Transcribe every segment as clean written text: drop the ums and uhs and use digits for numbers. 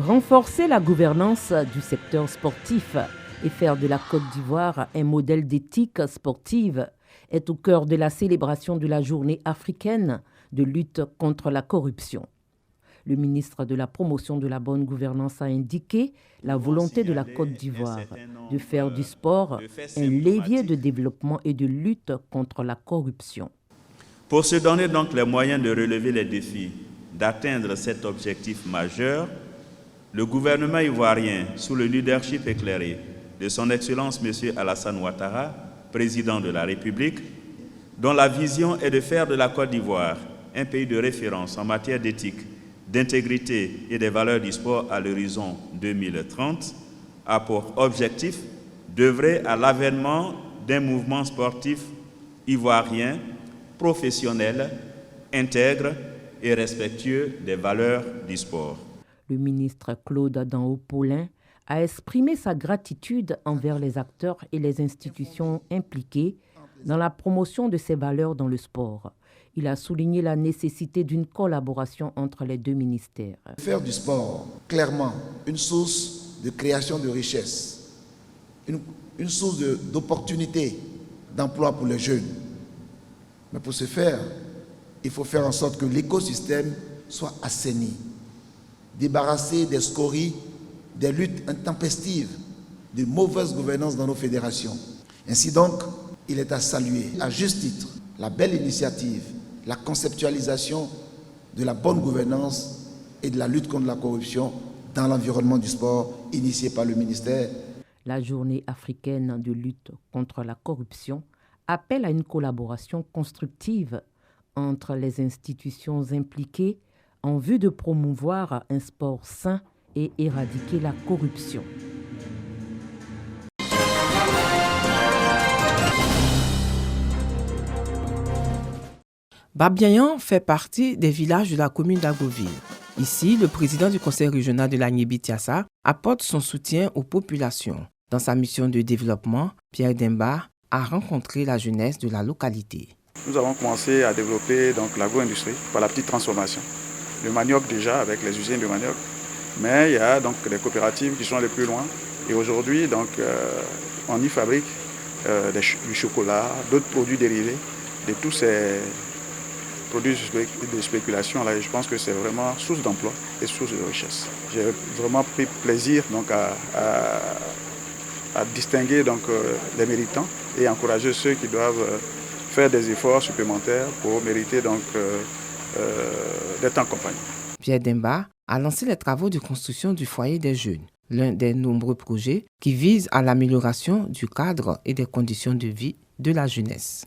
Renforcer la gouvernance du secteur sportif et faire de la Côte d'Ivoire un modèle d'éthique sportive est au cœur de la célébration de la journée africaine de lutte contre la corruption. Le ministre de la Promotion de la bonne gouvernance a indiqué la volonté de la Côte d'Ivoire de faire du sport un levier de développement et de lutte contre la corruption. Pour se donner donc les moyens de relever les défis, d'atteindre cet objectif majeur, le gouvernement ivoirien, sous le leadership éclairé de son Excellence M. Alassane Ouattara, président de la République, dont la vision est de faire de la Côte d'Ivoire un pays de référence en matière d'éthique, d'intégrité et des valeurs du sport à l'horizon 2030, a pour objectif d'œuvrer à l'avènement d'un mouvement sportif ivoirien, professionnel, intègre et respectueux des valeurs du sport. Le ministre Claude Danho-Paulin a exprimé sa gratitude envers les acteurs et les institutions impliquées dans la promotion de ces valeurs dans le sport. Il a souligné la nécessité d'une collaboration entre les deux ministères. Faire du sport, clairement, une source de création de richesse, une source d'opportunités, d'emploi pour les jeunes. Mais pour ce faire, il faut faire en sorte que l'écosystème soit assaini, débarrassé des scories, des luttes intempestives, de mauvaise gouvernance dans nos fédérations. Ainsi donc, il est à saluer, à juste titre, la belle initiative, la conceptualisation de la bonne gouvernance et de la lutte contre la corruption dans l'environnement du sport initiée par le ministère. La journée africaine de lutte contre la corruption appelle à une collaboration constructive entre les institutions impliquées en vue de promouvoir un sport sain et éradiquer la corruption. Babyayan fait partie des villages de la commune d'Agoville. Ici, le président du conseil régional de l'Agnébi-Tiassa apporte son soutien aux populations. Dans sa mission de développement, Pierre Demba a rencontré la jeunesse de la localité. Nous avons commencé à développer l'agro-industrie par la petite transformation. Le manioc déjà avec les usines de manioc, mais il y a donc des coopératives qui sont les plus loin. Et aujourd'hui, on y fabrique du chocolat, d'autres produits dérivés de tous ces produits de spéculation. Là, je pense que c'est vraiment source d'emploi et source de richesse. J'ai vraiment pris plaisir à distinguer les méritants et encourager ceux qui doivent faire des efforts supplémentaires pour mériter d'être en compagnie. Pierre Demba a lancé les travaux de construction du foyer des jeunes, l'un des nombreux projets qui visent à l'amélioration du cadre et des conditions de vie de la jeunesse.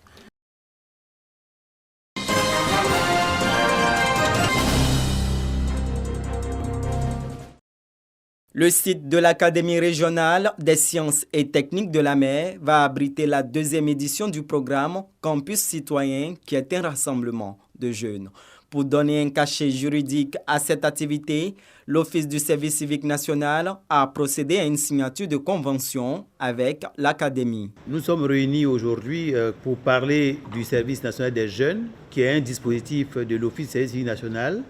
Le site de l'Académie régionale des sciences et techniques de la mer va abriter la deuxième édition du programme Campus citoyen, qui est un rassemblement de jeunes. Pour donner un cachet juridique à cette activité, l'Office du service civique national a procédé à une signature de convention avec l'Académie. Nous sommes réunis aujourd'hui pour parler du service national des jeunes, qui est un dispositif de l'Office du service civique national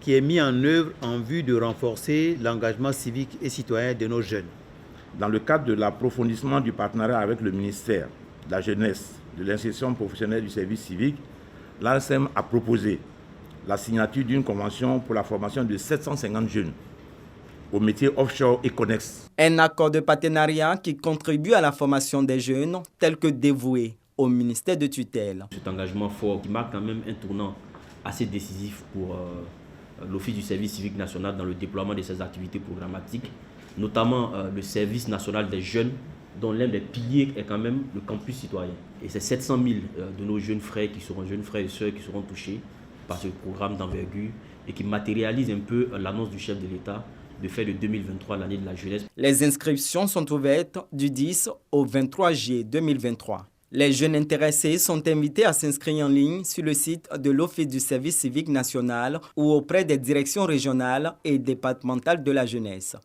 qui est mis en œuvre en vue de renforcer l'engagement civique et citoyen de nos jeunes. Dans le cadre de l'approfondissement du partenariat avec le ministère de la Jeunesse, de l'insertion professionnelle du service civique, l'ANSEM a proposé la signature d'une convention pour la formation de 750 jeunes aux métiers offshore et connexes. Un accord de partenariat qui contribue à la formation des jeunes tels que dévoués au ministère de tutelle. Cet engagement fort qui marque quand même un tournant assez décisif pour l'Office du service civique national dans le déploiement de ses activités programmatiques, notamment le service national des jeunes, dont l'un des piliers est quand même le campus citoyen. Et c'est 700 000 de nos jeunes frères et sœurs qui seront touchés par ce programme d'envergure et qui matérialise un peu l'annonce du chef de l'État de faire de 2023 l'année de la jeunesse. Les inscriptions sont ouvertes du 10 au 23 juillet 2023. Les jeunes intéressés sont invités à s'inscrire en ligne sur le site de l'Office du service civique national ou auprès des directions régionales et départementales de la jeunesse.